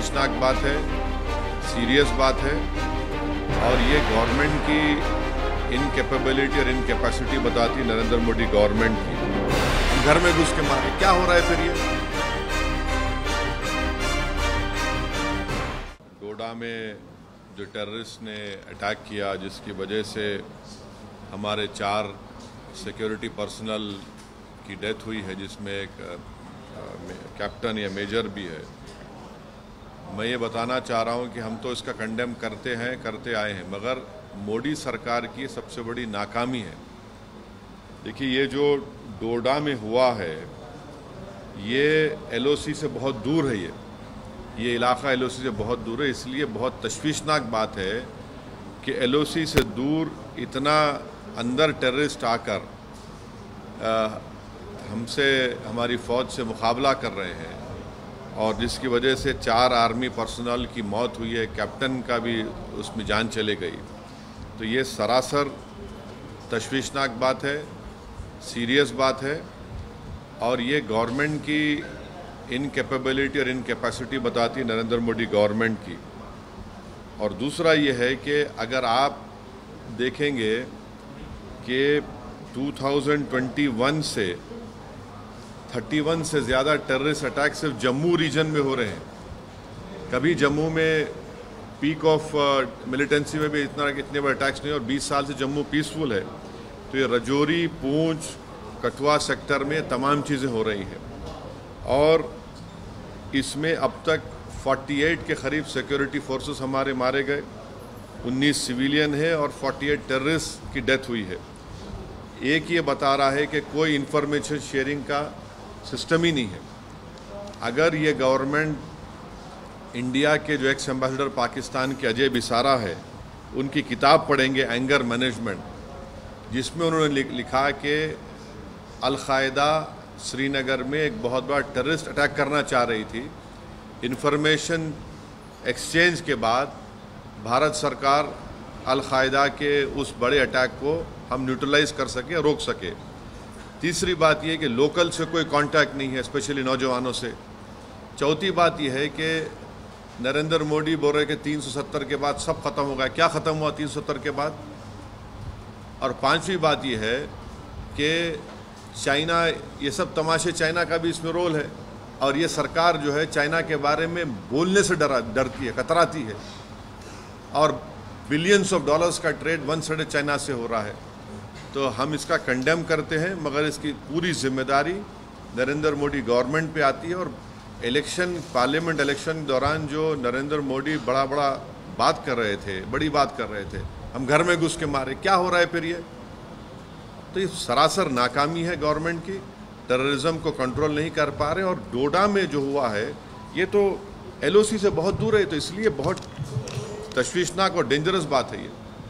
तशवीशनाक बात है, सीरियस बात है और ये गवर्नमेंट की इनकैपेबिलिटी और इनकैपेसिटी बताती नरेंद्र मोदी गवर्नमेंट की। घर में घुस के मारे, क्या हो रहा है फिर ये? डोडा में जो टेररिस्ट ने अटैक किया जिसकी वजह से हमारे 4 सिक्योरिटी पर्सनल की डेथ हुई है, जिसमें एक कैप्टन या मेजर भी है। मैं ये बताना चाह रहा हूँ कि हम तो इसका कंडेम करते आए हैं, मगर मोदी सरकार की सबसे बड़ी नाकामी है। देखिए, ये जो डोडा में हुआ है ये एलओसी से बहुत दूर है। ये इलाका एलओसी से बहुत दूर है, इसलिए बहुत तशवीशनाक बात है कि एलओसी से दूर इतना अंदर टेररिस्ट आकर हमसे, हमारी फ़ौज से मुकाबला कर रहे हैं और जिसकी वजह से 4 आर्मी पर्सनल की मौत हुई है, कैप्टन का भी उसमें जान चले गई। तो ये सरासर तशवीशनाक बात है, सीरियस बात है और ये गवर्नमेंट की इनकैपेबिलिटी और इनकैपेसिटी बताती नरेंद्र मोदी गवर्नमेंट की। और दूसरा ये है कि अगर आप देखेंगे कि 2021 से 31 से ज़्यादा टेररिस्ट अटैक सिर्फ जम्मू रीजन में हो रहे हैं। कभी जम्मू में पीक ऑफ मिलिटेंसी में भी इतने बड़े अटैक्स नहीं, और 20 साल से जम्मू पीसफुल है। तो ये रजौरी, पूंछ, कठुआ सेक्टर में तमाम चीज़ें हो रही हैं और इसमें अब तक 48 के करीब सिक्योरिटी फोर्सेस हमारे मारे गए, 19 सिविलियन है और 48 टेररिस्ट की डेथ हुई है। एक ये बता रहा है कि कोई इंफॉर्मेशन शेयरिंग का सिस्टम ही नहीं है। अगर ये गवर्नमेंट इंडिया के जो एक्स एम्बेसडर पाकिस्तान के अजय बिसारा है उनकी किताब पढ़ेंगे, एंगर मैनेजमेंट, जिसमें उन्होंने लिखा कि अल-कायदा श्रीनगर में एक बहुत बड़ा टेररिस्ट अटैक करना चाह रही थी। इंफॉर्मेशन एक्सचेंज के बाद भारत सरकार अल-कायदा के उस बड़े अटैक को हम न्यूट्रलाइज कर सके, रोक सके। तीसरी बात यह कि लोकल से कोई कांटेक्ट नहीं है, स्पेशली नौजवानों से। चौथी बात यह है कि नरेंद्र मोदी बोल रहे कि 370 के बाद सब खत्म हो गया। क्या ख़त्म हुआ 370 के बाद? और पांचवी बात यह है कि चाइना, ये सब तमाशे, चाइना का भी इसमें रोल है और ये सरकार जो है चाइना के बारे में बोलने से डरती है, कतराती है और बिलियंस ऑफ डॉलर्स का ट्रेड वन साइड चाइना से हो रहा है। तो हम इसका कंडेम करते हैं, मगर इसकी पूरी जिम्मेदारी नरेंद्र मोदी गवर्नमेंट पे आती है। और पार्लियामेंट इलेक्शन के दौरान जो नरेंद्र मोदी बड़ा बात कर रहे थे, बड़ी बात कर रहे थे, हम घर में घुस के मारे, क्या हो रहा है फिर ये? तो ये सरासर नाकामी है गवर्नमेंट की, टेररिज्म को कंट्रोल नहीं कर पा रहे। और डोडा में जो हुआ है ये तो एलओसी से बहुत दूर है, तो इसलिए बहुत तशवीशनाक और डेंजरस बात है ये।